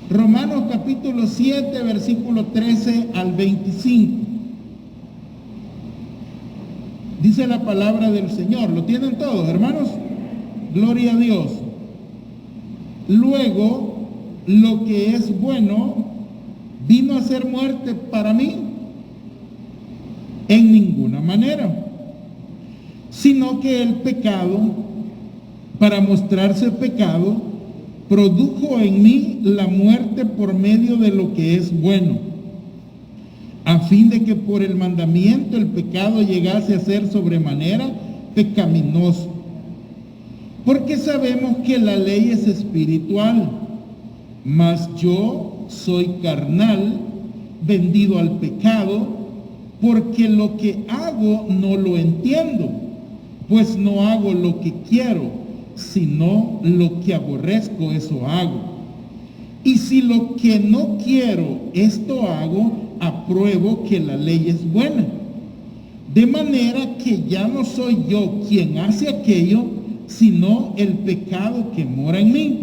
Romanos capítulo 7, versículo 13 al 25. Dice la palabra del Señor. ¿Lo tienen todos, hermanos? Gloria a Dios. Luego, lo que es bueno vino a ser muerte para mí. En ninguna manera. Sino que el pecado, para mostrarse pecado, produjo en mí la muerte por medio de lo que es bueno, a fin de que por el mandamiento el pecado llegase a ser sobremanera pecaminoso. Porque sabemos que la ley es espiritual, mas yo soy carnal, vendido al pecado, porque lo que hago no lo entiendo, pues no hago lo que quiero, sino lo que aborrezco, eso hago. Y si lo que no quiero, esto hago, apruebo que la ley es buena. De manera que ya no soy yo quien hace aquello, sino el pecado que mora en mí.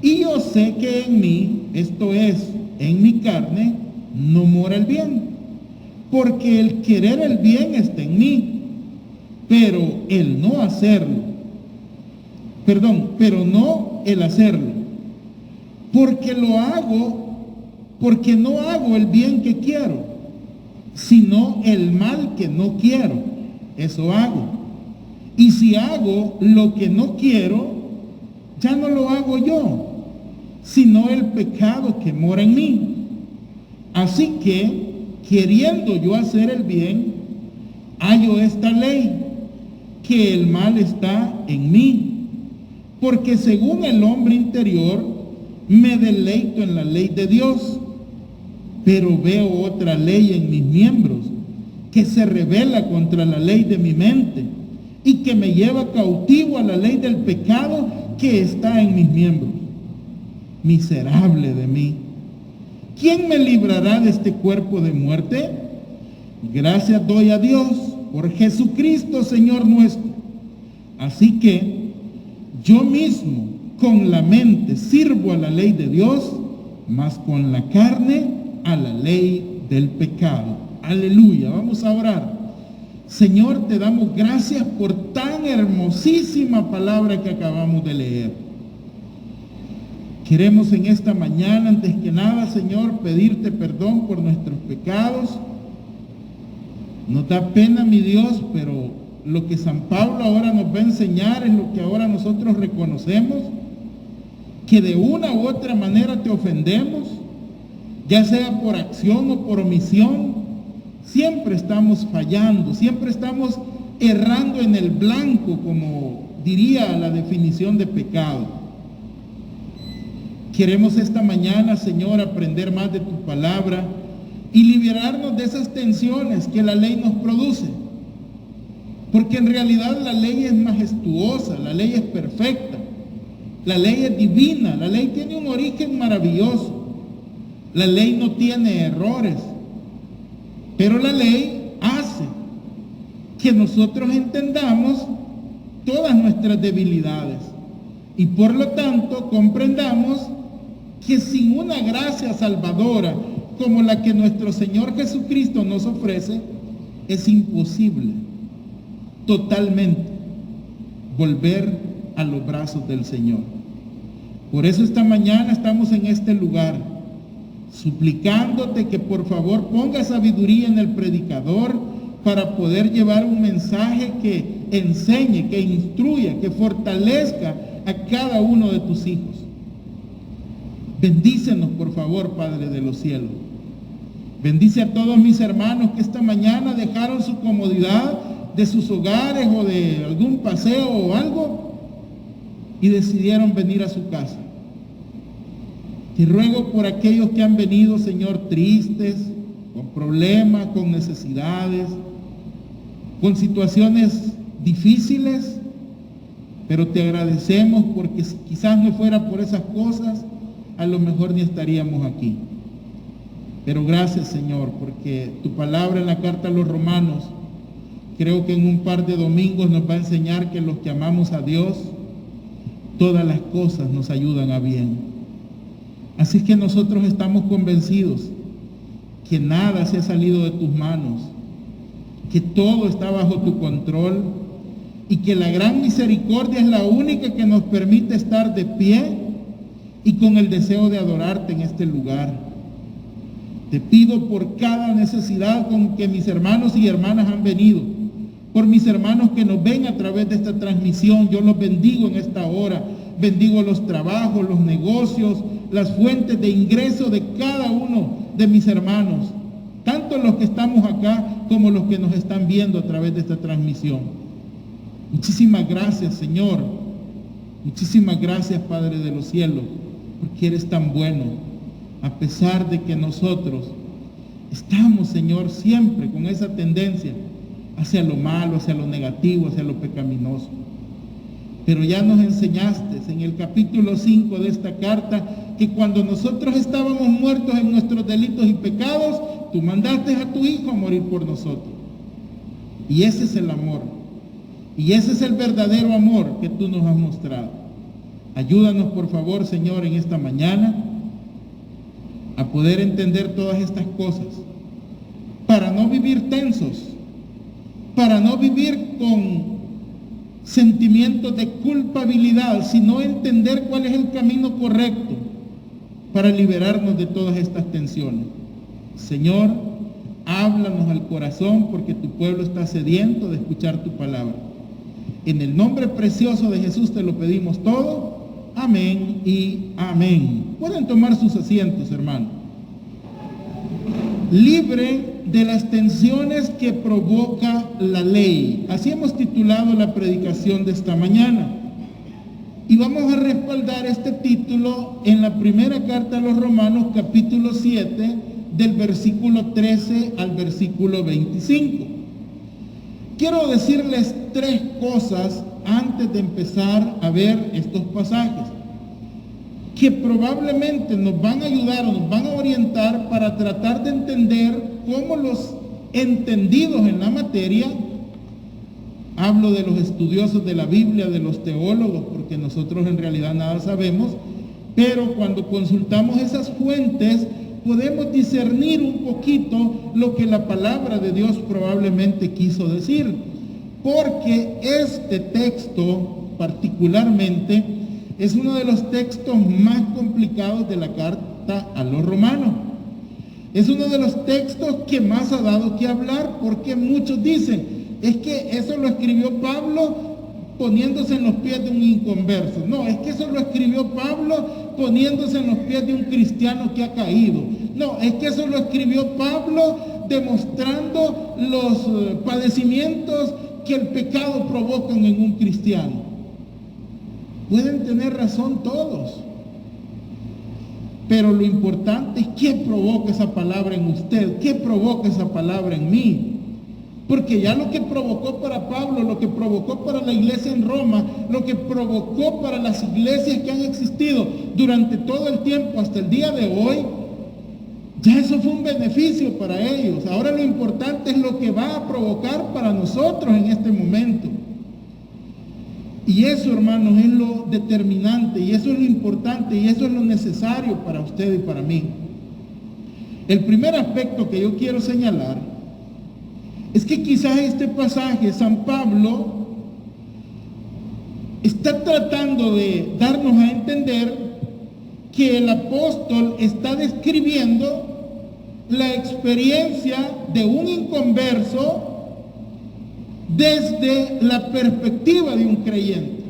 Y yo sé que en mí, esto es, en mi carne, no mora el bien, porque el querer el bien está en mí, pero el no hacerlo, pero no el hacerlo, porque no hago el bien que quiero, sino el mal que no quiero, eso hago. Y si hago lo que no quiero, ya no lo hago yo, sino el pecado que mora en mí. Así que, queriendo yo hacer el bien, hallo esta ley, que el mal está en mí. Porque según el hombre interior, me deleito en la ley de Dios, pero veo otra ley en mis miembros, que se rebela contra la ley de mi mente, y que me lleva cautivo a la ley del pecado que está en mis miembros. Miserable de mí, ¿quién me librará de este cuerpo de muerte? Gracias doy a Dios por Jesucristo, Señor nuestro. Así que yo mismo con la mente sirvo a la ley de Dios, mas con la carne a la ley del pecado. Aleluya. Vamos a orar. Señor, te damos gracias por tan hermosísima palabra que acabamos de leer. Queremos en esta mañana, antes que nada, Señor, pedirte perdón por nuestros pecados. Nos da pena, mi Dios, pero lo que San Pablo ahora nos va a enseñar es lo que ahora nosotros reconocemos, que de una u otra manera te ofendemos, ya sea por acción o por omisión. Siempre estamos fallando, siempre estamos errando en el blanco, como diría la definición de pecado. Queremos esta mañana, Señor, aprender más de tu palabra y liberarnos de esas tensiones que la ley nos produce. Porque en realidad la ley es majestuosa, la ley es perfecta, la ley es divina, la ley tiene un origen maravilloso, la ley no tiene errores, pero la ley hace que nosotros entendamos todas nuestras debilidades y por lo tanto comprendamos que sin una gracia salvadora como la que nuestro Señor Jesucristo nos ofrece, es imposible totalmente volver a los brazos del Señor. Por eso esta mañana estamos en este lugar, suplicándote que por favor ponga sabiduría en el predicador para poder llevar un mensaje que enseñe, que instruya, que fortalezca a cada uno de tus hijos. Bendícenos por favor, Padre de los cielos. Bendice a todos mis hermanos que esta mañana dejaron su comodidad de sus hogares o de algún paseo o algo y decidieron venir a su casa. Te ruego por aquellos que han venido, Señor, tristes, con problemas, con necesidades, con situaciones difíciles, pero te agradecemos porque si quizás no fuera por esas cosas, a lo mejor ni estaríamos aquí. Pero gracias, Señor, porque tu palabra en la carta a los Romanos, creo que en un par de domingos nos va a enseñar que los que amamos a Dios, todas las cosas nos ayudan a bien. Así que nosotros estamos convencidos que nada se ha salido de tus manos, que todo está bajo tu control y que la gran misericordia es la única que nos permite estar de pie y con el deseo de adorarte en este lugar. Te pido por cada necesidad con que mis hermanos y hermanas han venido, por mis hermanos que nos ven a través de esta transmisión, yo los bendigo en esta hora, bendigo los trabajos, los negocios, las fuentes de ingreso de cada uno de mis hermanos, tanto los que estamos acá como los que nos están viendo a través de esta transmisión. Muchísimas gracias, Señor. Muchísimas gracias, Padre de los cielos, porque eres tan bueno, a pesar de que nosotros estamos, Señor, siempre con esa tendencia hacia lo malo, hacia lo negativo, hacia lo pecaminoso. Pero ya nos enseñaste en el capítulo 5 de esta carta que cuando nosotros estábamos muertos en nuestros delitos y pecados, tú mandaste a tu Hijo a morir por nosotros. Y ese es el amor. Y ese es el verdadero amor que tú nos has mostrado. Ayúdanos, por favor, Señor, en esta mañana a poder entender todas estas cosas, para no vivir tensos, para no vivir con sentimientos de culpabilidad, sino entender cuál es el camino correcto para liberarnos de todas estas tensiones. Señor, háblanos al corazón porque tu pueblo está sediento de escuchar tu palabra. En el nombre precioso de Jesús te lo pedimos todo. Amén y amén. Pueden tomar sus asientos, hermano. Libre de las tensiones que provoca la ley. Así hemos titulado la predicación de esta mañana. Y vamos a respaldar este título en la primera carta a los Romanos, capítulo 7, del versículo 13 al versículo 25. Quiero decirles tres cosas antes de empezar a ver estos pasajes, que probablemente nos van a ayudar o nos van a orientar para tratar de entender cómo los entendidos en la materia, hablo de los estudiosos de la Biblia, de los teólogos, porque nosotros en realidad nada sabemos, pero cuando consultamos esas fuentes podemos discernir un poquito lo que la palabra de Dios probablemente quiso decir, porque este texto particularmente es uno de los textos más complicados de la carta a los romanos. Es uno de los textos que más ha dado que hablar, porque muchos dicen, es que eso lo escribió Pablo poniéndose en los pies de un inconverso. No, es que eso lo escribió Pablo poniéndose en los pies de un cristiano que ha caído. No, es que eso lo escribió Pablo demostrando los padecimientos que el pecado provocan en un cristiano. Pueden tener razón todos, pero lo importante es qué provoca esa palabra en usted, qué provoca esa palabra en mí. Porque ya lo que provocó para Pablo, lo que provocó para la iglesia en Roma, lo que provocó para las iglesias que han existido durante todo el tiempo hasta el día de hoy, ya eso fue un beneficio para ellos. Ahora lo importante es lo que va a provocar para nosotros en este momento. Y eso, hermanos, es lo determinante, y eso es lo importante, y eso es lo necesario para usted y para mí. El primer aspecto que yo quiero señalar es que quizás este pasaje, San Pablo está tratando de darnos a entender que el apóstol está describiendo la experiencia de un inconverso desde la perspectiva de un creyente.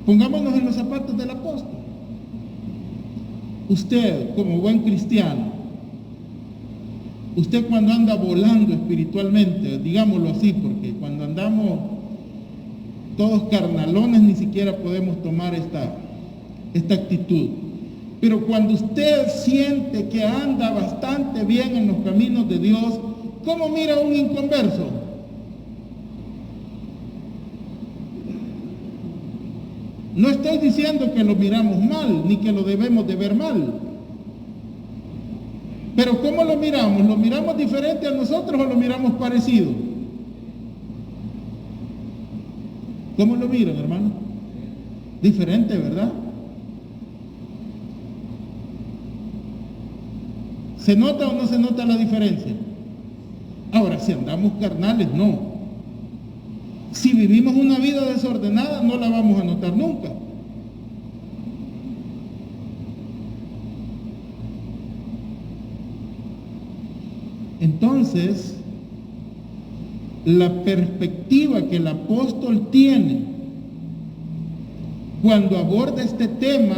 Pongámonos en los zapatos del apóstol. Usted, como buen cristiano, usted cuando anda volando espiritualmente, digámoslo así, porque cuando andamos todos carnalones ni siquiera podemos tomar esta actitud. Pero cuando usted siente que anda bastante bien en los caminos de Dios, ¿cómo mira a un inconverso? No estoy diciendo que lo miramos mal, ni que lo debemos de ver mal. Pero ¿cómo lo miramos? ¿Lo miramos diferente a nosotros o lo miramos parecido? ¿Cómo lo miran, hermano? Diferente, ¿verdad? ¿Se nota o no se nota la diferencia? Ahora, si andamos carnales, no. Si vivimos una vida desordenada, no la vamos a notar nunca. Entonces, la perspectiva que el apóstol tiene cuando aborda este tema,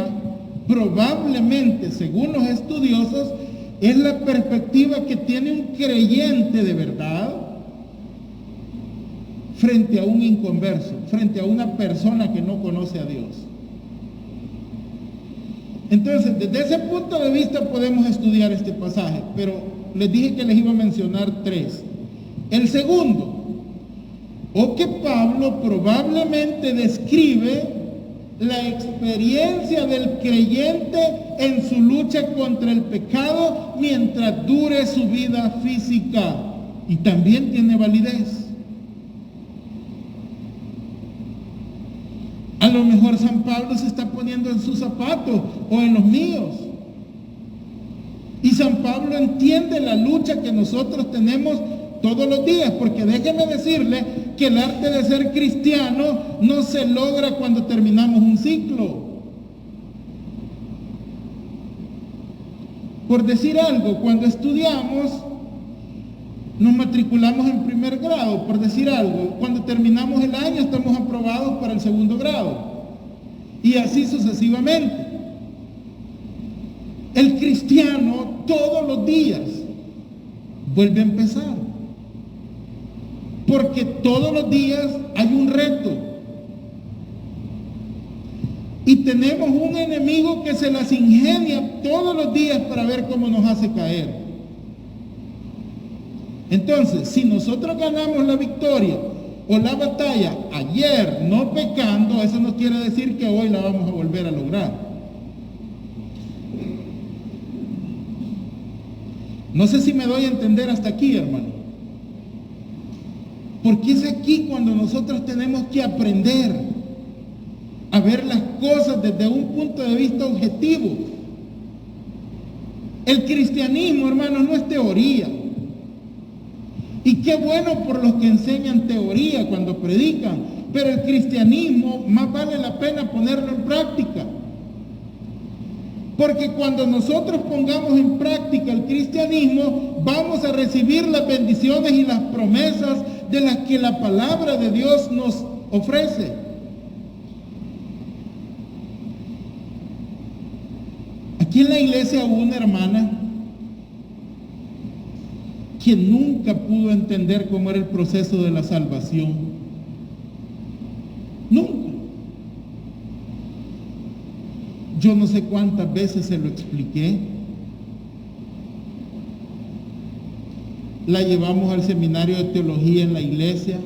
probablemente, según los estudiosos, es la perspectiva que tiene un creyente de verdad frente a un inconverso, frente a una persona que no conoce a Dios. Entonces, desde ese punto de vista podemos estudiar este pasaje, pero les dije que les iba a mencionar tres. El segundo, o que Pablo probablemente describe la experiencia del creyente en su lucha contra el pecado mientras dure su vida física, y también tiene validez. A lo mejor San Pablo se está poniendo en sus zapatos o en los míos. Y San Pablo entiende la lucha que nosotros tenemos todos los días, porque déjeme decirle que el arte de ser cristiano no se logra cuando terminamos un ciclo. Por decir algo, cuando estudiamos, nos matriculamos en primer grado, por decir algo. Cuando terminamos el año, estamos aprobados para el segundo grado. Y así sucesivamente. El cristiano todos los días vuelve a empezar. Porque todos los días hay un reto. Y tenemos un enemigo que se las ingenia todos los días para ver cómo nos hace caer. Entonces, si nosotros ganamos la victoria o la batalla ayer no pecando, eso no quiere decir que hoy la vamos a volver a lograr. No sé si me doy a entender hasta aquí, hermano. Porque es aquí cuando nosotros tenemos que aprender a ver las cosas desde un punto de vista objetivo. El cristianismo, hermano, no es teoría. Y qué bueno por los que enseñan teoría cuando predican, pero el cristianismo más vale la pena ponerlo en práctica. Porque cuando nosotros pongamos en práctica el cristianismo, vamos a recibir las bendiciones y las promesas de las que la palabra de Dios nos ofrece. Aquí en la iglesia hubo una hermana que nunca pudo entender cómo era el proceso de la salvación. Nunca. Yo no sé cuántas veces se lo expliqué. La llevamos al seminario de teología en la iglesia.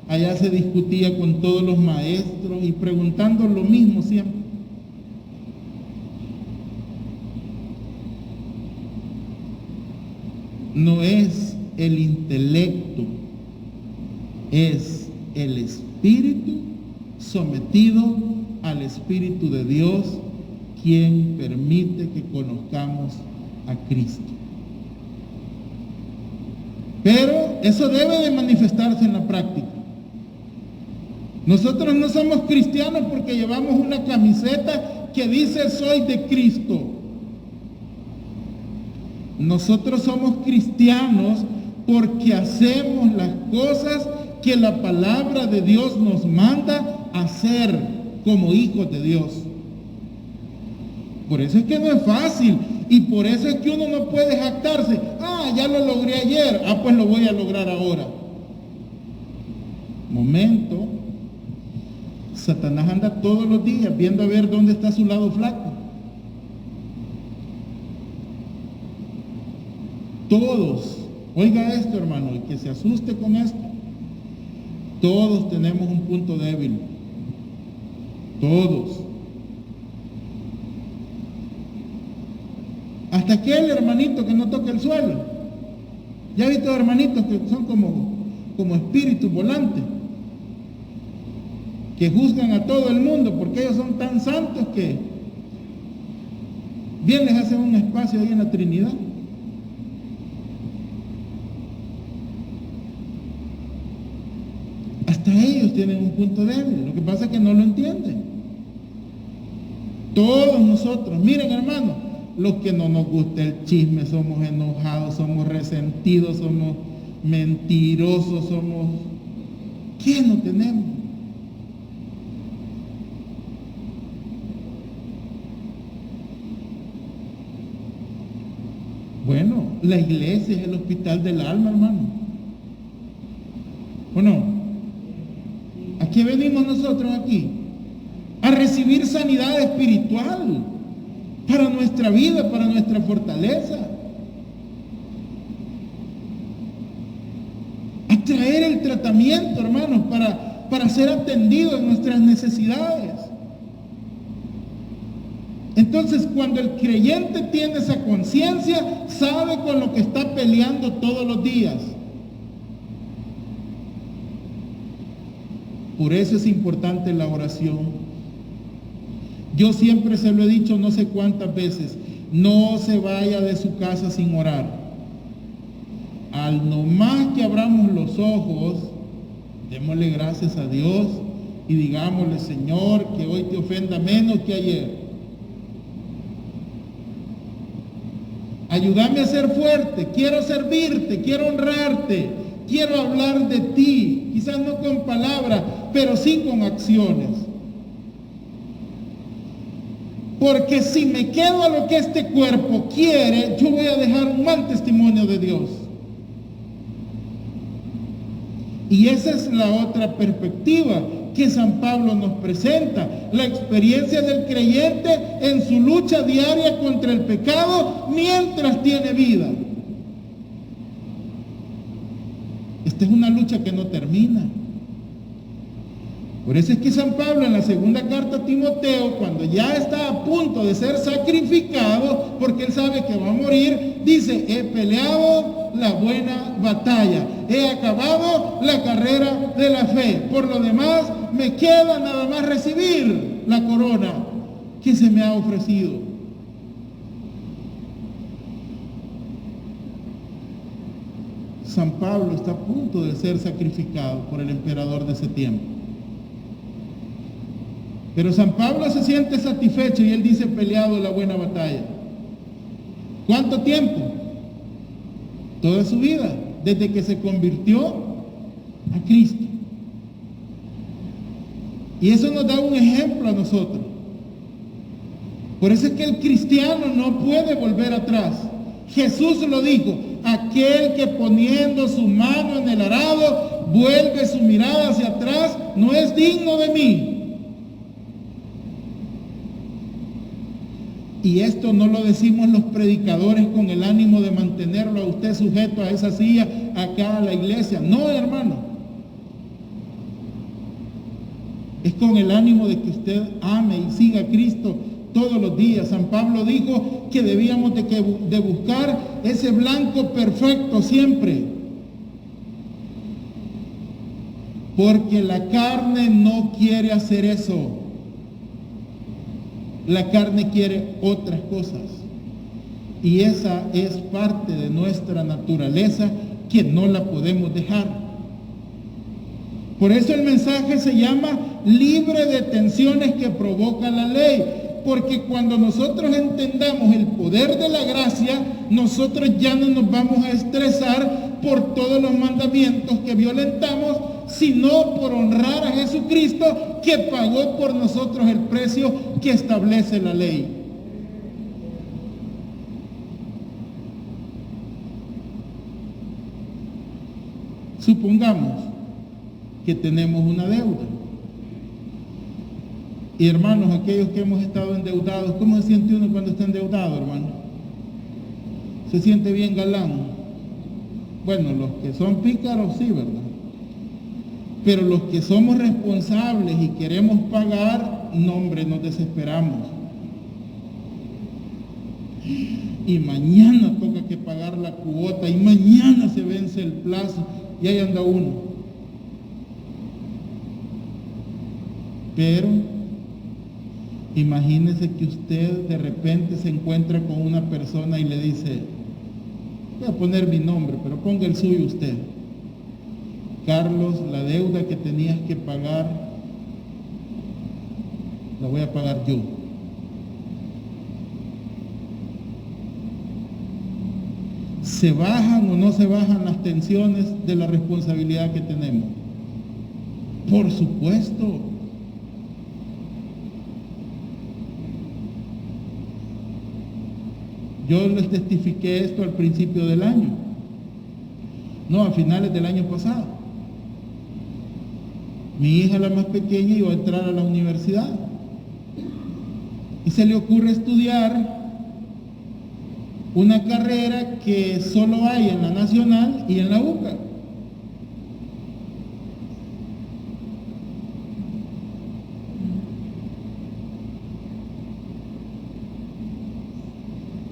Allá se discutía con todos los maestros y preguntando lo mismo siempre. No es el intelecto, es el espíritu sometido al Espíritu de Dios quien permite que conozcamos a Cristo. Pero eso debe de manifestarse en la práctica. Nosotros no somos cristianos porque llevamos una camiseta que dice soy de Cristo. Nosotros somos cristianos porque hacemos las cosas que la palabra de Dios nos manda hacer como hijos de Dios. Por eso es que no es fácil y por eso es que uno no puede jactarse. Ya lo logré ayer, pues lo voy a lograr ahora. Momento. Satanás anda todos los días viendo a ver dónde está su lado flaco. Todos, oiga esto, hermano, y que se asuste con esto. Todos tenemos un punto débil. Todos. Hasta aquel hermanito que no toca el suelo. Ya he visto hermanitos que son como espíritus volantes. que juzgan a todo el mundo porque ellos son tan santos que bien les hacen un espacio ahí en la Trinidad. Hasta ellos tienen un punto débil, lo que pasa es que no lo entienden. Todos nosotros, miren hermanos, los que no nos gusta el chisme, somos enojados, somos resentidos, somos mentirosos, somos... ¿Qué no tenemos? Bueno, la iglesia es el hospital del alma, hermano. ¿O no? ¿A qué venimos nosotros aquí? A recibir sanidad espiritual para nuestra vida, para nuestra fortaleza. A traer el tratamiento, hermanos, para ser atendido en nuestras necesidades. Entonces, cuando el creyente tiene esa conciencia, sabe con lo que está peleando todos los días. Por eso es importante la oración. Yo siempre se lo he dicho no sé cuántas veces, no se vaya de su casa sin orar. Al nomás que abramos los ojos, démosle gracias a Dios y digámosle, Señor, que hoy te ofenda menos que ayer. Ayúdame a ser fuerte, quiero servirte, quiero honrarte, quiero hablar de ti, quizás no con palabras, pero sí con acciones. Porque si me quedo a lo que este cuerpo quiere, yo voy a dejar un mal testimonio de Dios. Y esa es la otra perspectiva que San Pablo nos presenta, la experiencia del creyente en su lucha diaria contra el pecado mientras tiene vida. Esta es una lucha que no termina. Por eso es que San Pablo en la segunda carta a Timoteo, cuando ya está a punto de ser sacrificado, porque él sabe que va a morir, dice, he peleado la buena batalla, he acabado la carrera de la fe. Por lo demás, me queda nada más recibir la corona que se me ha ofrecido. San Pablo está a punto de ser sacrificado por el emperador de ese tiempo. Pero San Pablo se siente satisfecho y él dice, peleado la buena batalla. ¿Cuánto tiempo? Toda su vida, desde que se convirtió a Cristo. Y eso nos da un ejemplo a nosotros. Por eso es que el cristiano no puede volver atrás. Jesús lo dijo, aquel que poniendo su mano en el arado vuelve su mirada hacia atrás, no es digno de mí. Y esto no lo decimos los predicadores con el ánimo de mantenerlo a usted sujeto a esa silla acá a la iglesia. No, hermano. Es con el ánimo de que usted ame y siga a Cristo todos los días. San Pablo dijo que debíamos de buscar ese blanco perfecto siempre. Porque la carne no quiere hacer eso. La carne quiere otras cosas. Y esa es parte de nuestra naturaleza que no la podemos dejar. Por eso el mensaje se llama libre de tensiones que provoca la ley. Porque cuando nosotros entendamos el poder de la gracia, nosotros ya no nos vamos a estresar por todos los mandamientos que violentamos, sino por honrar a Jesucristo que pagó por nosotros el precio que establece la ley. Supongamos que tenemos una deuda. Y hermanos, aquellos que hemos estado endeudados, ¿cómo se siente uno cuando está endeudado, hermano? ¿Se siente bien galán? Bueno, los que son pícaros sí, ¿verdad? Pero los que somos responsables y queremos pagar, no, hombre, nos desesperamos. Y mañana toca que pagar la cuota, y mañana se vence el plazo, y ahí anda uno. Pero imagínese que usted de repente se encuentra con una persona y le dice, voy a poner mi nombre, pero ponga el suyo usted. Carlos, la deuda que tenías que pagar, la voy a pagar yo. ¿Se bajan o no se bajan las tensiones de la responsabilidad que tenemos? Por supuesto. Yo les testifiqué esto al principio del año, no, a finales del año pasado. Mi hija, la más pequeña, iba a entrar a la universidad y se le ocurre estudiar una carrera que solo hay en la Nacional y en la UCA.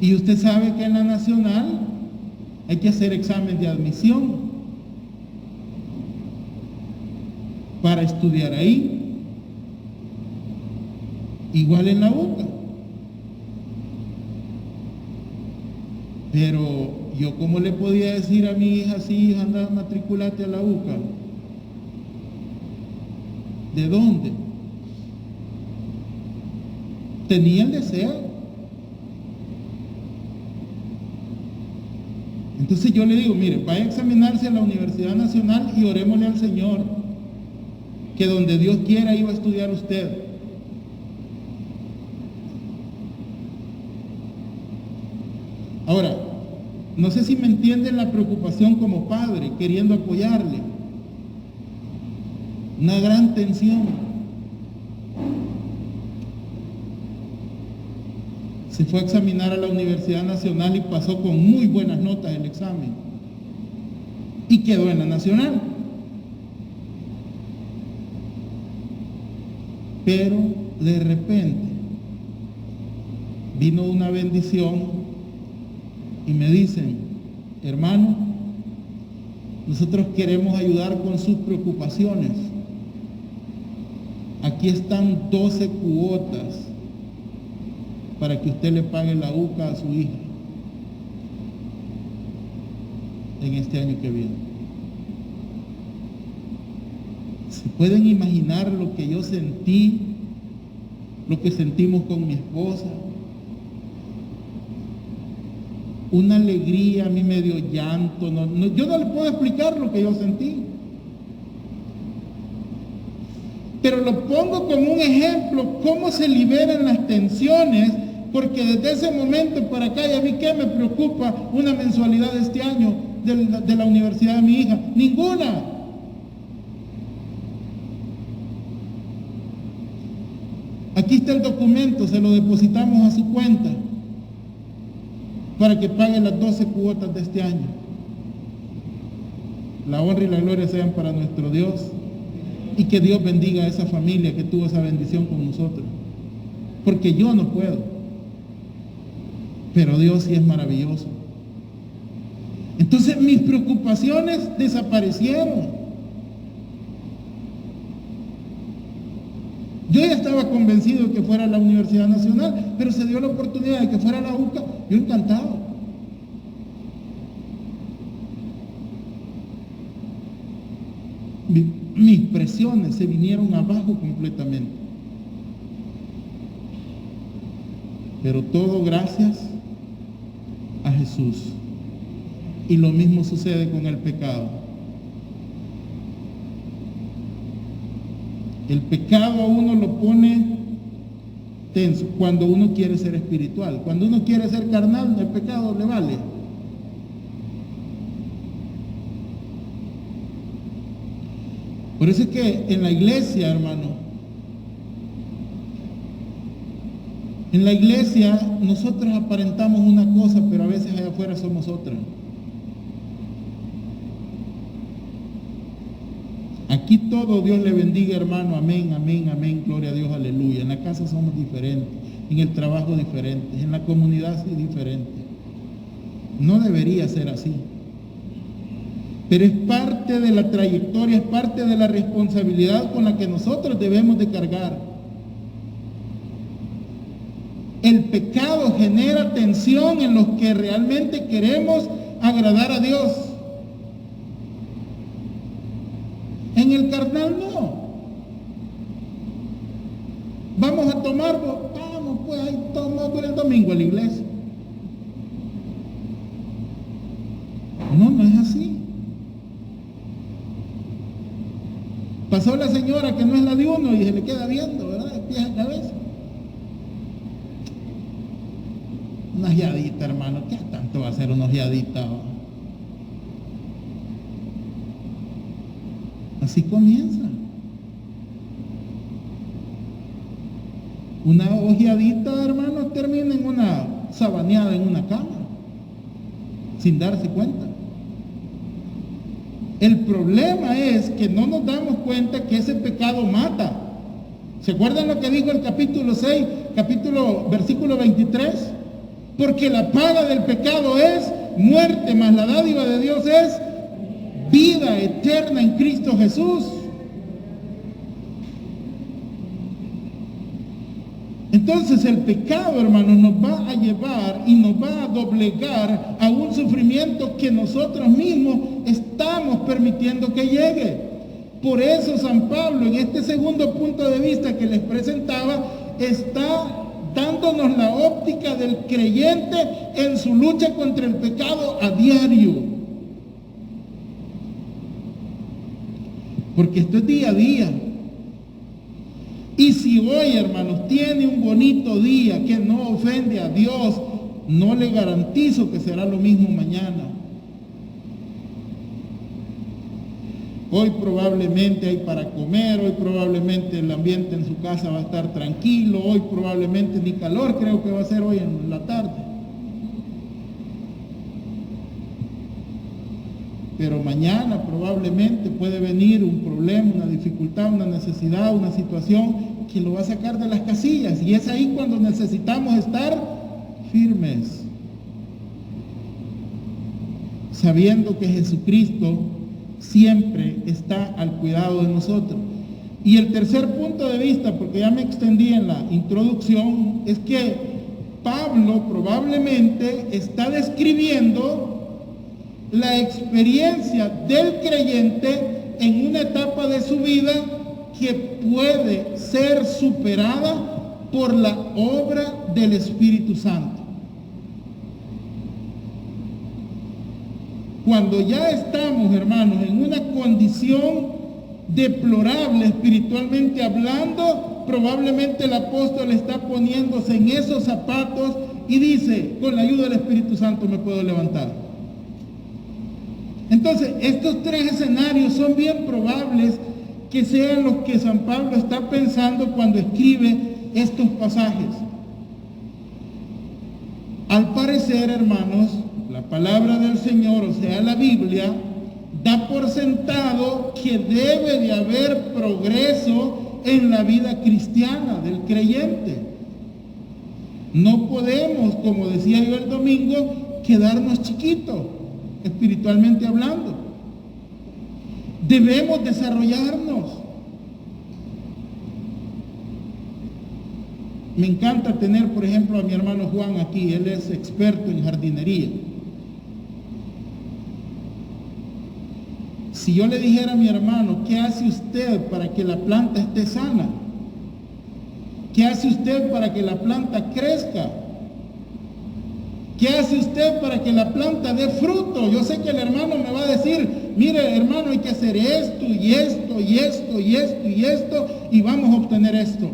Y usted sabe que en la Nacional hay que hacer examen de admisión para estudiar ahí. Igual en la UCA. Pero yo, ¿cómo le podía decir a mi hija, sí, hija, anda, matriculate a la UCA? ¿De dónde? Tenía el deseo. Entonces yo le digo, mire, vaya a examinarse a la Universidad Nacional y orémosle al Señor que donde Dios quiera iba a estudiar usted. Ahora, no sé si me entienden la preocupación como padre, queriendo apoyarle. Una gran tensión. Se fue a examinar a la Universidad Nacional y pasó con muy buenas notas el examen. Y quedó en la Nacional. Pero de repente vino una bendición y me dicen, hermano, nosotros queremos ayudar con sus preocupaciones. Aquí están 12 cuotas para que usted le pague la UCA a su hija en este año que viene. ¿Se pueden imaginar lo que yo sentí, lo que sentimos con mi esposa? Una alegría, a mí me dio llanto, yo no le puedo explicar lo que yo sentí. Pero lo pongo como un ejemplo, cómo se liberan las tensiones, porque desde ese momento para acá, ¿y a mí qué me preocupa una mensualidad de este año de la universidad de mi hija? Ninguna. Aquí está el documento, se lo depositamos a su cuenta para que pague las 12 cuotas de este año. La honra y la gloria sean para nuestro Dios. Y que Dios bendiga a esa familia que tuvo esa bendición con nosotros. Porque yo no puedo. Pero Dios sí es maravilloso. Entonces mis preocupaciones desaparecieron. Yo ya estaba convencido de que fuera a la Universidad Nacional, pero se dio la oportunidad de que fuera a la UCA. Yo encantado. Mis presiones se vinieron abajo completamente. Pero todo gracias a Jesús. Y lo mismo sucede con el pecado. El pecado a uno lo pone tenso cuando uno quiere ser espiritual. Cuando uno quiere ser carnal, el pecado le vale. Por eso es que en la iglesia, hermano, en la iglesia nosotros aparentamos una cosa, pero a veces allá afuera somos otra. Aquí todo, Dios le bendiga, hermano, amén, amén, amén, gloria a Dios, aleluya. En la casa somos diferentes, en el trabajo diferentes, en la comunidad sí diferente. No debería ser así. Pero es parte de la trayectoria, es parte de la responsabilidad con la que nosotros debemos de cargar. El pecado genera tensión en los que realmente queremos agradar a Dios. En el carnal no. Vamos a tomar, vamos pues ahí tomamos el domingo a la iglesia. No es así. Pasó la señora que no es la de uno y se le queda viendo, ¿verdad? De pies a cabeza. Una ojeadita, hermano. ¿Qué tanto va a ser una ojeadita? Así comienza. Una ojeadita, hermano, termina en una sabaneada en una cama, sin darse cuenta. El problema es que no nos damos cuenta que ese pecado mata. ¿Se acuerdan lo que dijo el capítulo 6, versículo 23? Porque la paga del pecado es muerte, mas la dádiva de Dios es vida eterna en Cristo Jesús. Entonces el pecado, hermanos, nos va a llevar y nos va a doblegar a un sufrimiento que nosotros mismos estamos permitiendo que llegue. Por eso San Pablo, en este segundo punto de vista que les presentaba, está dándonos la óptica del creyente en su lucha contra el pecado a diario. Porque esto es día a día. Y si hoy, hermanos, tiene un bonito día que no ofende a Dios, no le garantizo que será lo mismo mañana. Hoy probablemente hay para comer, hoy probablemente el ambiente en su casa va a estar tranquilo, hoy probablemente ni calor creo que va a ser hoy en la tarde. Pero mañana probablemente puede venir un problema, una dificultad, una necesidad, una situación que lo va a sacar de las casillas. Y es ahí cuando necesitamos estar firmes, sabiendo que Jesucristo siempre está al cuidado de nosotros. Y el tercer punto de vista, porque ya me extendí en la introducción, es que Pablo probablemente está describiendo la experiencia del creyente en una etapa de su vida que puede ser superada por la obra del Espíritu Santo. Cuando ya estamos, hermanos, en una condición deplorable espiritualmente hablando, probablemente el apóstol está poniéndose en esos zapatos y dice, con la ayuda del Espíritu Santo me puedo levantar. Entonces, estos tres escenarios son bien probables que sean los que San Pablo está pensando cuando escribe estos pasajes. Al parecer, hermanos, la palabra del Señor, o sea, la Biblia, da por sentado que debe de haber progreso en la vida cristiana del creyente. No podemos, como decía yo el domingo, quedarnos chiquitos, espiritualmente hablando. Debemos desarrollarnos. Me encanta tener, por ejemplo, a mi hermano Juan aquí. Él es experto en jardinería. Si yo le dijera a mi hermano, ¿qué hace usted para que la planta esté sana? ¿Qué hace usted para que la planta crezca? ¿Qué hace usted para que la planta dé fruto? Yo sé que el hermano me va a decir, mire hermano, hay que hacer esto y esto y esto y esto y esto y vamos a obtener esto.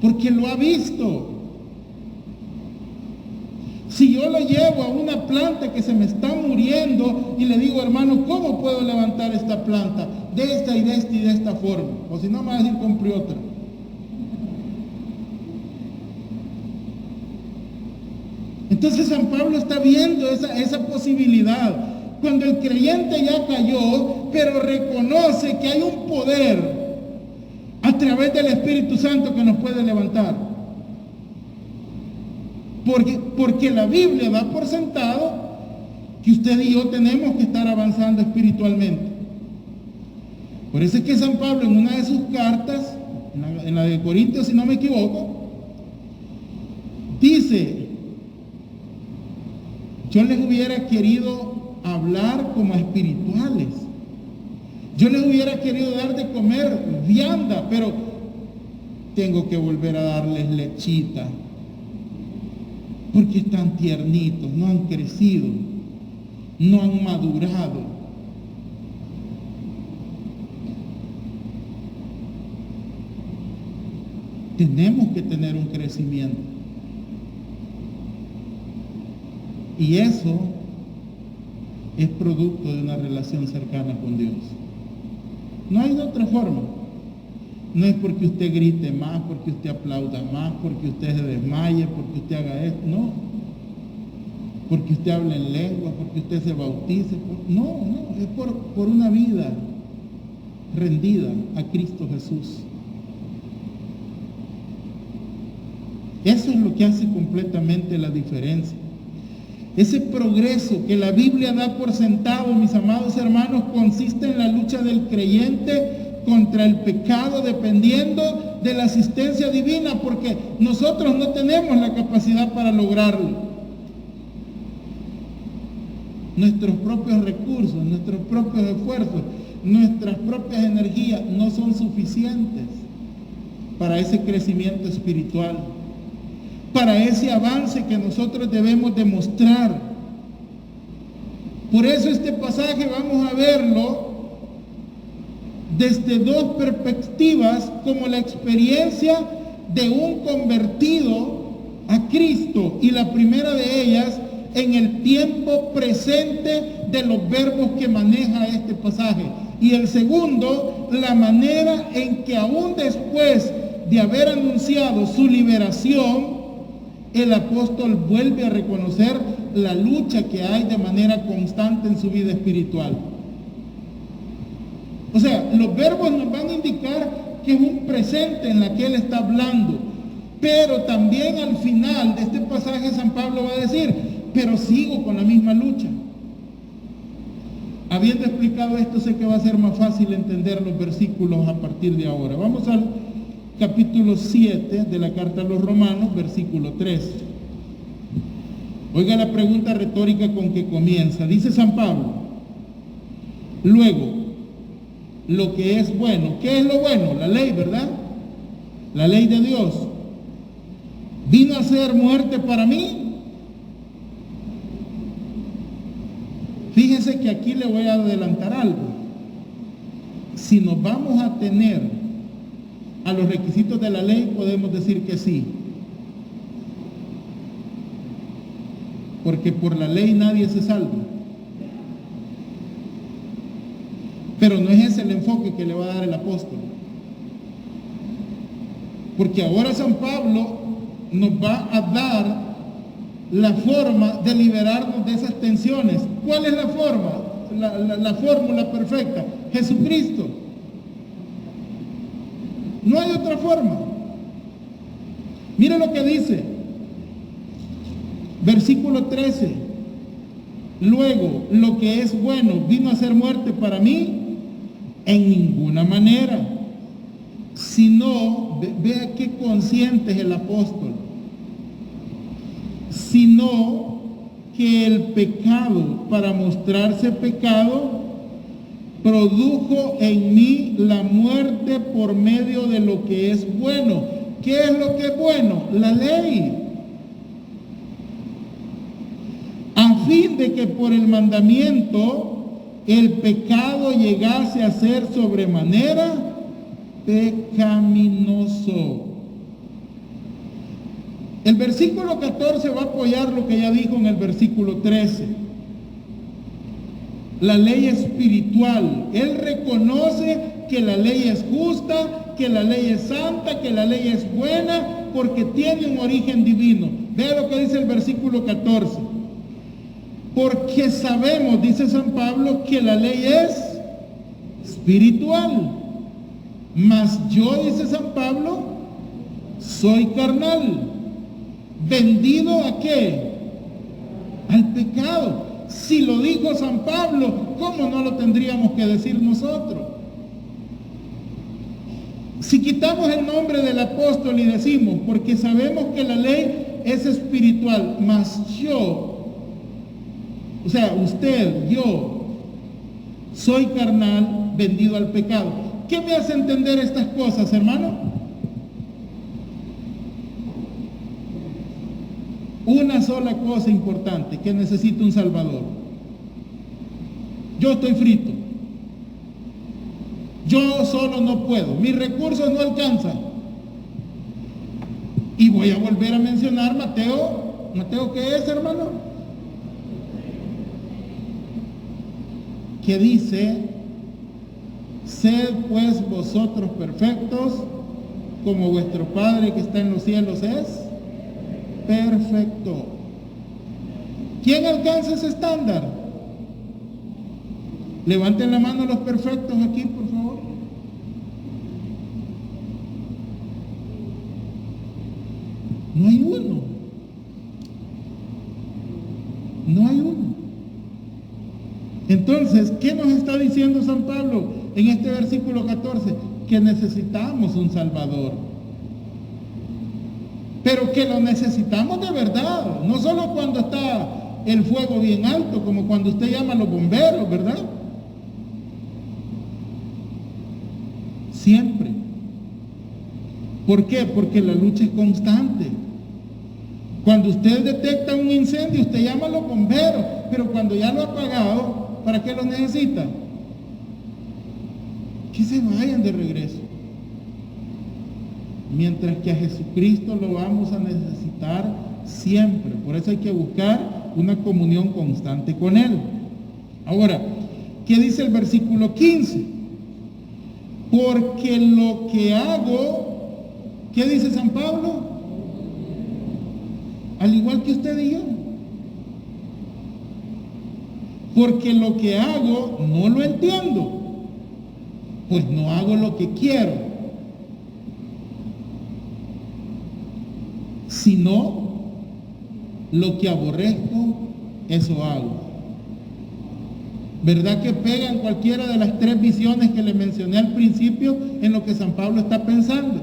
Porque lo ha visto. Si yo lo llevo a una planta que se me está muriendo y le digo, hermano, ¿cómo puedo levantar esta planta? De esta y de esta y de esta forma. O si no, me va a decir, compre otra. Entonces San Pablo está viendo esa posibilidad. Cuando el creyente ya cayó, pero reconoce que hay un poder a través del Espíritu Santo que nos puede levantar. Porque la Biblia da por sentado que usted y yo tenemos que estar avanzando espiritualmente. Por eso es que San Pablo en una de sus cartas, en la de Corintios si no me equivoco, dice: yo les hubiera querido hablar como espirituales, yo les hubiera querido dar de comer vianda, pero tengo que volver a darles lechita, porque están tiernitos, no han crecido, no han madurado. Tenemos que tener un crecimiento. Y eso es producto de una relación cercana con Dios. No hay de otra forma. No es porque usted grite más, porque usted aplauda más, porque usted se desmaye, porque usted haga esto. No. Porque usted hable en lengua, porque usted se bautice. No. Es por una vida rendida a Cristo Jesús. Eso es lo que hace completamente la diferencia. Ese progreso que la Biblia da por sentado, mis amados hermanos, consiste en la lucha del creyente contra el pecado, dependiendo de la asistencia divina, porque nosotros no tenemos la capacidad para lograrlo. Nuestros propios recursos, nuestros propios esfuerzos, nuestras propias energías no son suficientes para ese crecimiento espiritual, para ese avance que nosotros debemos demostrar. Por eso este pasaje vamos a verlo desde dos perspectivas, como la experiencia de un convertido a Cristo, y la primera de ellas en el tiempo presente de los verbos que maneja este pasaje, y el segundo, la manera en que aún después de haber anunciado su liberación, el apóstol vuelve a reconocer la lucha que hay de manera constante en su vida espiritual. O sea, los verbos nos van a indicar que es un presente en la que él está hablando, pero también al final de este pasaje San Pablo va a decir: pero sigo con la misma lucha. Habiendo explicado esto, sé que va a ser más fácil entender los versículos a partir de ahora. Vamos al capítulo 7 de la carta a los Romanos, versículo 3. Oiga la pregunta retórica con que comienza. Dice San Pablo: luego, lo que es bueno. ¿Qué es lo bueno? La ley, ¿verdad? La ley de Dios. ¿Vino a ser muerte para mí? Fíjese que aquí le voy a adelantar algo. Si nos vamos a tener a los requisitos de la ley, podemos decir que sí. Porque por la ley nadie se salva. Pero no es ese el enfoque que le va a dar el apóstol. Porque ahora San Pablo nos va a dar la forma de liberarnos de esas tensiones. ¿Cuál es la forma? La fórmula perfecta: Jesucristo. No hay otra forma. Mire lo que dice, versículo 13. Luego, lo que es bueno, ¿vino a ser muerte para mí? En ninguna manera. Sino, vea qué consciente es el apóstol, sino que el pecado, para mostrarse pecado, produjo en mí la muerte por medio de lo que es bueno. ¿Qué es lo que es bueno? La ley. A fin de que por el mandamiento el pecado llegase a ser sobremanera pecaminoso. El versículo 14 va a apoyar lo que ya dijo en el versículo 13. La ley espiritual. Él reconoce que la ley es justa, que la ley es santa, que la ley es buena, porque tiene un origen divino. Vea lo que dice el versículo 14. Porque sabemos, dice San Pablo, que la ley es espiritual. Mas yo, dice San Pablo, soy carnal. ¿Vendido a qué? Al pecado. Si lo dijo San Pablo, ¿cómo no lo tendríamos que decir nosotros? Si quitamos el nombre del apóstol y decimos, porque sabemos que la ley es espiritual, mas yo, o sea, usted, yo, soy carnal, vendido al pecado. ¿Qué me hace entender estas cosas, hermano? Una sola cosa importante, que necesito un Salvador. Yo estoy frito. Yo solo no puedo. Mis recursos no alcanzan. Y voy a volver a mencionar Mateo. ¿Mateo qué es, hermano? Que dice, sed pues vosotros perfectos, como vuestro Padre que está en los cielos es perfecto. ¿Quién alcanza ese estándar? Levanten la mano los perfectos aquí, por favor. No hay uno. No hay uno. Entonces, ¿qué nos está diciendo San Pablo en este versículo 14? Que necesitamos un Salvador. Pero que lo necesitamos de verdad, no solo cuando está el fuego bien alto, como cuando usted llama a los bomberos, ¿verdad? Siempre. ¿Por qué? Porque la lucha es constante. Cuando usted detecta un incendio, usted llama a los bomberos, pero cuando ya lo ha apagado, ¿para qué lo necesita? Que se vayan de regreso. Mientras que a Jesucristo lo vamos a necesitar siempre. Por eso hay que buscar una comunión constante con Él. Ahora, ¿qué dice el versículo 15? Porque lo que hago, ¿qué dice San Pablo? Al igual que usted y yo. Porque lo que hago no lo entiendo, pues no hago lo que quiero, sino lo que aborrezco, eso hago. ¿Verdad que pegan cualquiera de las tres visiones que le mencioné al principio en lo que San Pablo está pensando?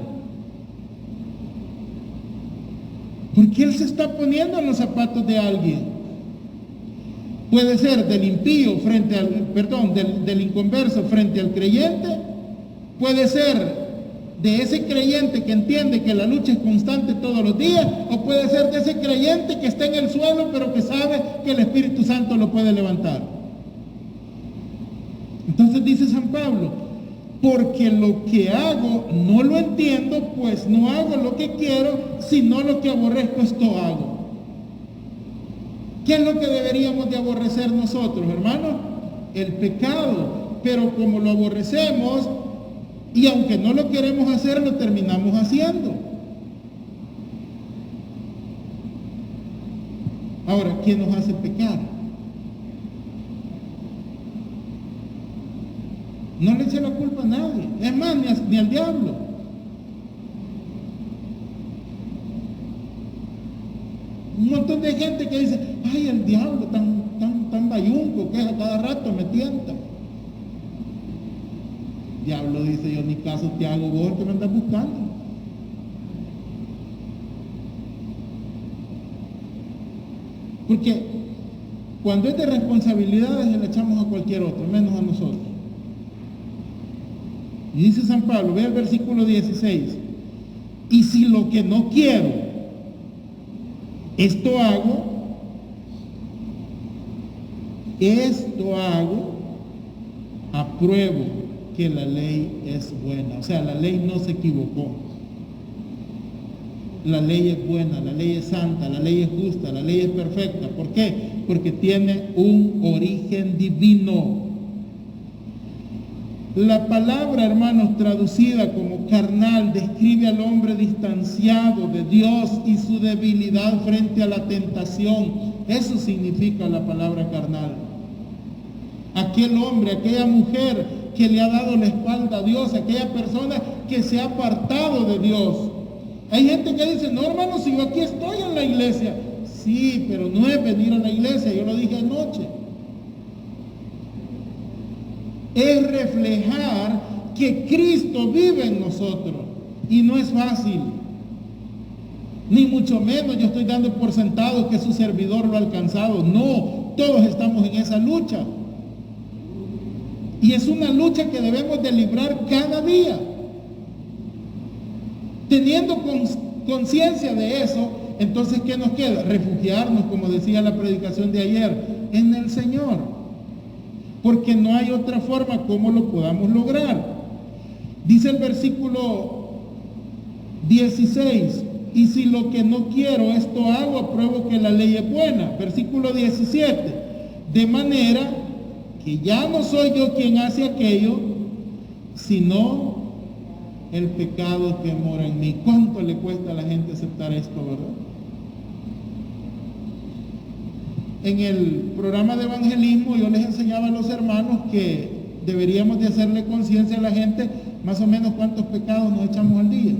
Porque él se está poniendo en los zapatos de alguien. Puede ser del impío frente al, del inconverso frente al creyente. Puede ser de ese creyente que entiende que la lucha es constante todos los días, o puede ser de ese creyente que está en el suelo pero que sabe que el Espíritu Santo lo puede levantar. Entonces dice San Pablo, porque lo que hago no lo entiendo, pues no hago lo que quiero, sino lo que aborrezco, esto hago. ¿Qué es lo que deberíamos de aborrecer nosotros, hermanos? El pecado. Pero como lo aborrecemos, y aunque no lo queremos hacer, lo terminamos haciendo. Ahora, ¿quién nos hace pecar? No le eche la culpa a nadie, es más, ni al diablo. Un montón de gente que dice, ay, el diablo tan bayunco que a cada rato me tienta. Diablo dice, yo ni caso te hago vos que me andas buscando. Porque cuando es de responsabilidades le echamos a cualquier otro, menos a nosotros. Y dice San Pablo, ve el versículo 16, y si lo que no quiero, esto hago, apruebo que la ley es buena. O sea, la ley no se equivocó. La ley es buena, la ley es santa, la ley es justa, la ley es perfecta. ¿Por qué? Porque tiene un origen divino. La palabra, hermanos, traducida como carnal, describe al hombre distanciado de Dios y su debilidad frente a la tentación. Eso significa la palabra carnal. Aquel hombre, aquella mujer que le ha dado la espalda a Dios, aquella persona que se ha apartado de Dios. Hay gente que dice, no, hermano, si yo aquí estoy en la iglesia. Sí, pero no es venir a la iglesia, yo lo dije anoche. es reflejar que Cristo vive en nosotros. Y no es fácil. Ni mucho menos yo estoy dando por sentado que su servidor lo ha alcanzado. No, todos estamos en esa lucha. Y es una lucha que debemos de librar cada día. Teniendo conciencia de eso, entonces ¿qué nos queda? Refugiarnos, como decía la predicación de ayer, en el Señor. Porque no hay otra forma como lo podamos lograr. Dice el versículo 16, y si lo que no quiero esto hago, apruebo que la ley es buena. Versículo 17, de manera que ya no soy yo quien hace aquello, sino el pecado que mora en mí. ¿Cuánto le cuesta a la gente aceptar esto, verdad? En el programa de evangelismo yo les enseñaba a los hermanos que deberíamos de hacerle conciencia a la gente más o menos cuántos pecados nos echamos al día.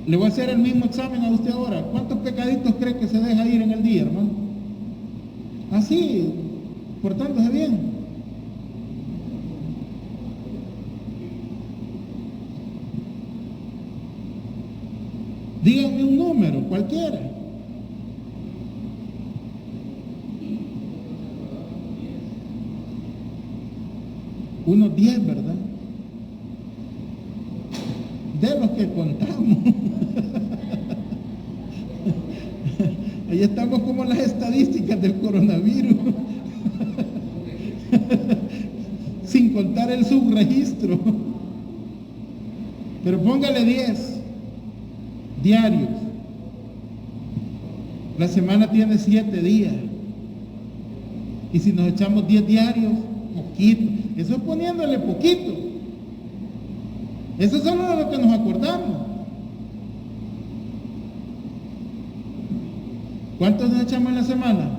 Le voy a hacer el mismo examen a usted ahora. ¿Cuántos pecaditos cree que se deja ir en el día, hermano? Así, portándose bien. Díganme un número, cualquiera. Unos 10, ¿verdad? De los que contamos. Ahí estamos como las estadísticas del coronavirus. Sin contar el subregistro. Pero póngale 10 diarios. La semana tiene 7 días. Y si nos echamos 10 diarios, poquito. Eso es poniéndole poquito. Eso es solo de lo que nos acordamos. ¿Cuántos nos echamos en la semana?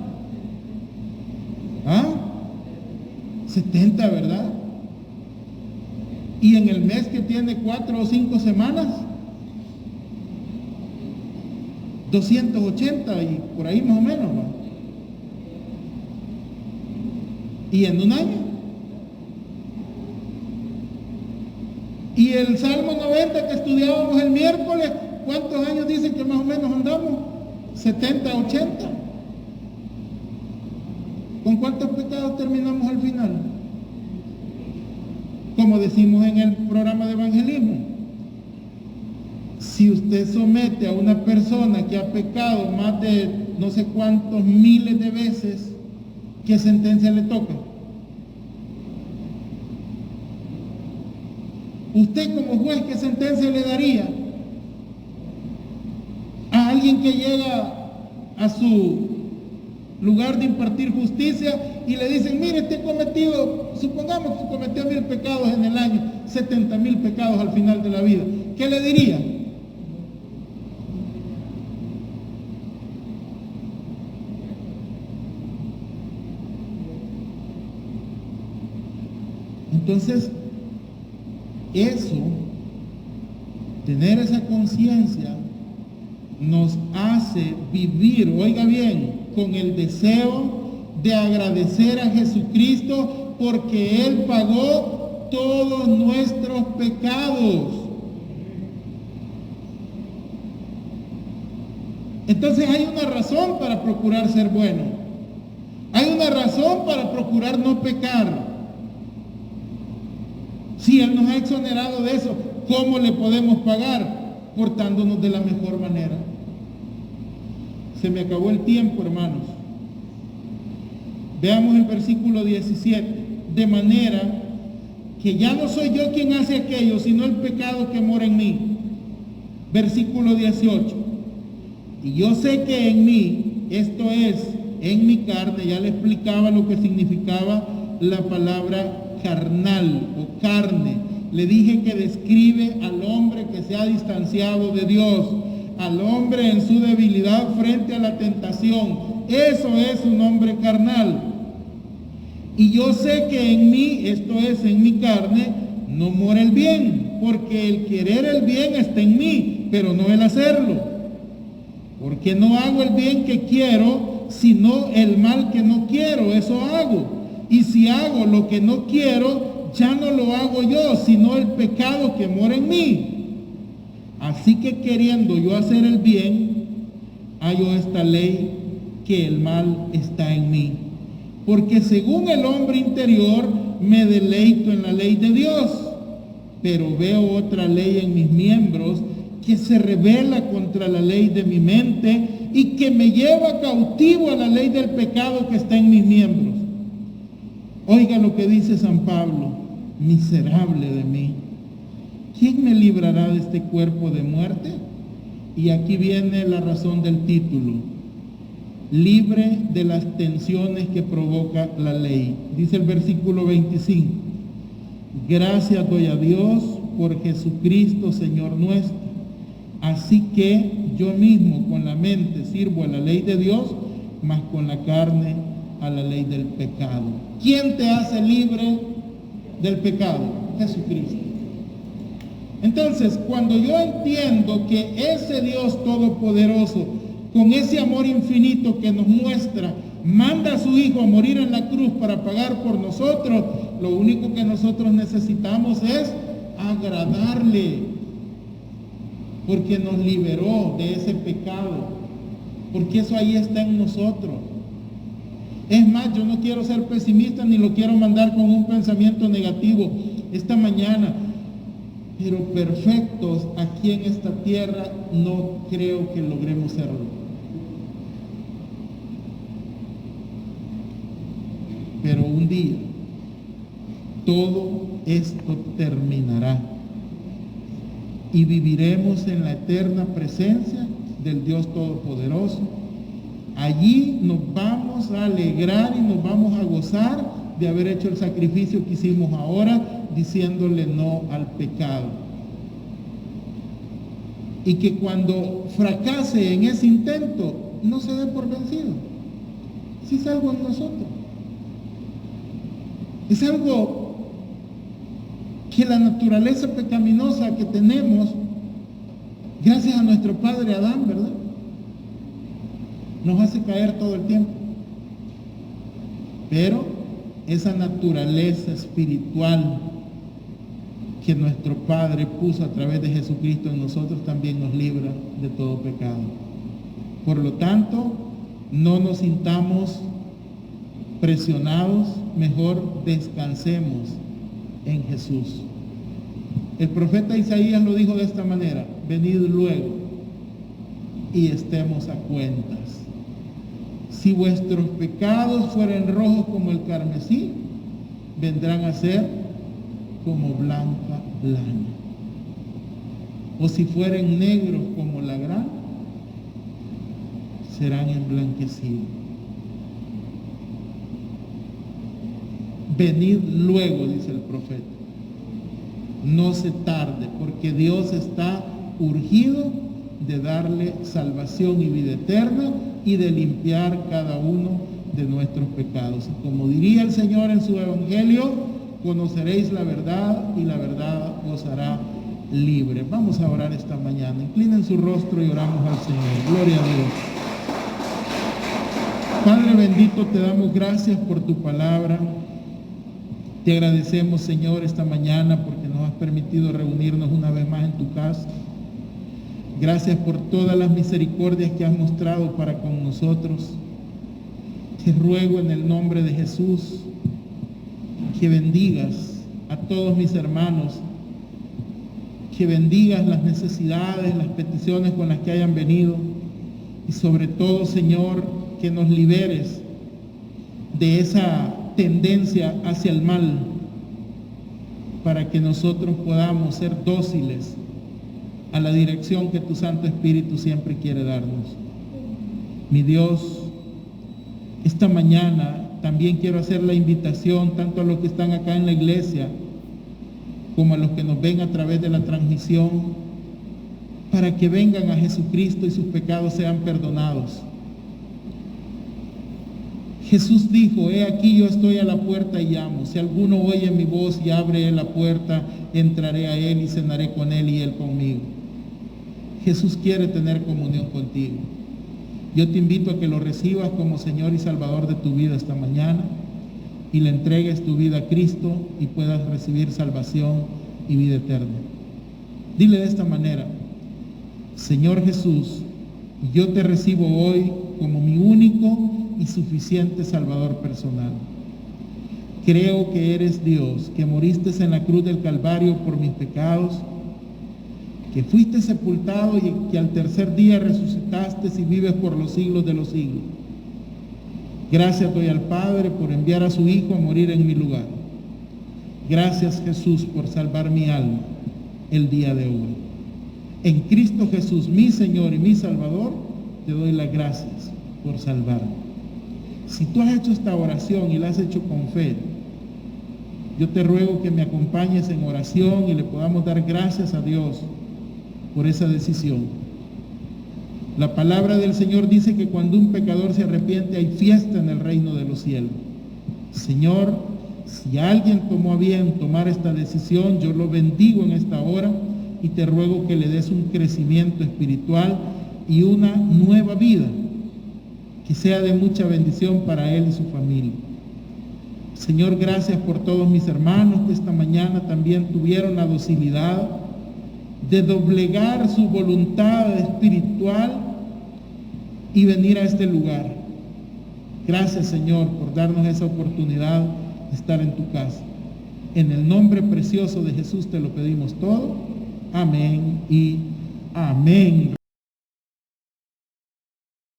70, ¿verdad? Y en el mes que tiene 4 o 5 semanas, 280 y por ahí más o menos, ¿no? Y en un año. Y el Salmo 90 que estudiábamos el miércoles, ¿cuántos años dicen que más o menos andamos? 70, 80. ¿Con cuántos pecados terminamos al final? Como decimos en el programa de evangelismo, si usted somete a una persona que ha pecado más de no sé cuántos miles de veces, ¿qué sentencia le toca? Usted como juez, ¿qué sentencia le daría a alguien que llega a su lugar de impartir justicia y le dicen, mire, usted cometido, supongamos que cometió 1000 pecados en el año, 70,000 pecados al final de la vida? ¿Qué le diría? Entonces, eso, tener esa conciencia, nos hace vivir, oiga bien, con el deseo de agradecer a Jesucristo porque Él pagó todos nuestros pecados. Entonces hay una razón para procurar ser bueno. Hay una razón para procurar no pecar. Si Él nos ha exonerado de eso, ¿cómo le podemos pagar? Portándonos de la mejor manera. Se me acabó el tiempo, hermanos. Veamos el versículo 17. De manera que ya no soy yo quien hace aquello, sino el pecado que mora en mí. Versículo 18. Y yo sé que en mí, esto es, en mi carne, ya le explicaba lo que significaba la palabra carnal o carne. Le dije que describe al hombre que se ha distanciado de Dios, al hombre en su debilidad frente a la tentación. Eso es un hombre carnal. Y yo sé que en mí, esto es, en mi carne, no mora el bien, porque el querer el bien está en mí, pero no el hacerlo. Porque no hago el bien que quiero, sino el mal que no quiero, eso hago. Y si hago lo que no quiero, ya no lo hago yo, sino el pecado que mora en mí. Así que queriendo yo hacer el bien, hallo esta ley, que el mal está en mí. Porque según el hombre interior, me deleito en la ley de Dios, pero veo otra ley en mis miembros, que se rebela contra la ley de mi mente y que me lleva cautivo a la ley del pecado que está en mis miembros. Oiga lo que dice San Pablo: miserable de mí, ¿quién me librará de este cuerpo de muerte? Y aquí viene la razón del título: libre de las tensiones que provoca la ley. Dice el versículo 25: gracias doy a Dios por Jesucristo Señor nuestro. Así que yo mismo con la mente sirvo a la ley de Dios, mas con la carne a la ley del pecado. ¿Quién te hace libre del pecado? Jesucristo. Entonces, cuando yo entiendo que ese Dios todopoderoso, con ese amor infinito que nos muestra, manda a su Hijo a morir en la cruz para pagar por nosotros, lo único que nosotros necesitamos es agradarle, porque nos liberó de ese pecado, porque eso ahí está en nosotros. Es más, yo no quiero ser pesimista ni lo quiero mandar con un pensamiento negativo esta mañana, pero perfectos aquí en esta tierra no creo que logremos serlo. Pero un día todo esto terminará y viviremos en la eterna presencia del Dios Todopoderoso. Allí nos vamos a alegrar y nos vamos a gozar de haber hecho el sacrificio que hicimos ahora, diciéndole no al pecado. Y que cuando fracase en ese intento, no se dé por vencido. Si es algo en nosotros. Es algo que la naturaleza pecaminosa que tenemos, gracias a nuestro padre Adán, ¿verdad?, nos hace caer todo el tiempo. Pero esa naturaleza espiritual que nuestro Padre puso a través de Jesucristo en nosotros también nos libra de todo pecado. Por lo tanto, no nos sintamos presionados, mejor descansemos en Jesús. El profeta Isaías lo dijo de esta manera: venid luego y estemos a cuentas. Si vuestros pecados fueren rojos como el carmesí, vendrán a ser como blanca lana. O si fueren negros como la grana, serán emblanquecidos. Venid luego, dice el profeta. No se tarde, porque Dios está urgido de darle salvación y vida eterna y de limpiar cada uno de nuestros pecados. Y como diría el Señor en su Evangelio: conoceréis la verdad y la verdad os hará libre. Vamos a orar esta mañana. Inclinen su rostro y oramos al Señor. Gloria a Dios. Padre bendito, te damos gracias por tu palabra. Te agradecemos, Señor, esta mañana porque nos has permitido reunirnos una vez más en tu casa. Gracias por todas las misericordias que has mostrado para con nosotros. Te ruego en el nombre de Jesús que bendigas a todos mis hermanos, que bendigas las necesidades, las peticiones con las que hayan venido, y sobre todo, Señor, que nos liberes de esa tendencia hacia el mal, para que nosotros podamos ser dóciles a la dirección que tu Santo Espíritu siempre quiere darnos. Mi Dios, esta mañana también quiero hacer la invitación tanto a los que están acá en la iglesia como a los que nos ven a través de la transmisión, para que vengan a Jesucristo y sus pecados sean perdonados. Jesús dijo: he aquí yo estoy a la puerta y llamo. Si alguno oye mi voz y abre la puerta, entraré a él y cenaré con él y él conmigo. Jesús quiere tener comunión contigo. Yo te invito a que lo recibas como Señor y Salvador de tu vida esta mañana y le entregues tu vida a Cristo y puedas recibir salvación y vida eterna. Dile de esta manera: Señor Jesús, yo te recibo hoy como mi único y suficiente Salvador personal. Creo que eres Dios, que moriste en la cruz del Calvario por mis pecados, que fuiste sepultado y que al tercer día resucitaste y vives por los siglos de los siglos. Gracias doy al Padre por enviar a su Hijo a morir en mi lugar. Gracias, Jesús, por salvar mi alma el día de hoy. En Cristo Jesús, mi Señor y mi Salvador, te doy las gracias por salvarme. Si tú has hecho esta oración y la has hecho con fe, yo te ruego que me acompañes en oración y le podamos dar gracias a Dios por esa decisión. La palabra del Señor dice que cuando un pecador se arrepiente hay fiesta en el reino de los cielos. Señor, si alguien tomó a bien tomar esta decisión, yo lo bendigo en esta hora y te ruego que le des un crecimiento espiritual y una nueva vida que sea de mucha bendición para él y su familia. Señor, gracias por todos mis hermanos que esta mañana también tuvieron la docilidad de doblegar su voluntad espiritual y venir a este lugar. Gracias, Señor, por darnos esa oportunidad de estar en tu casa. En el nombre precioso de Jesús te lo pedimos todo. Amén y amén.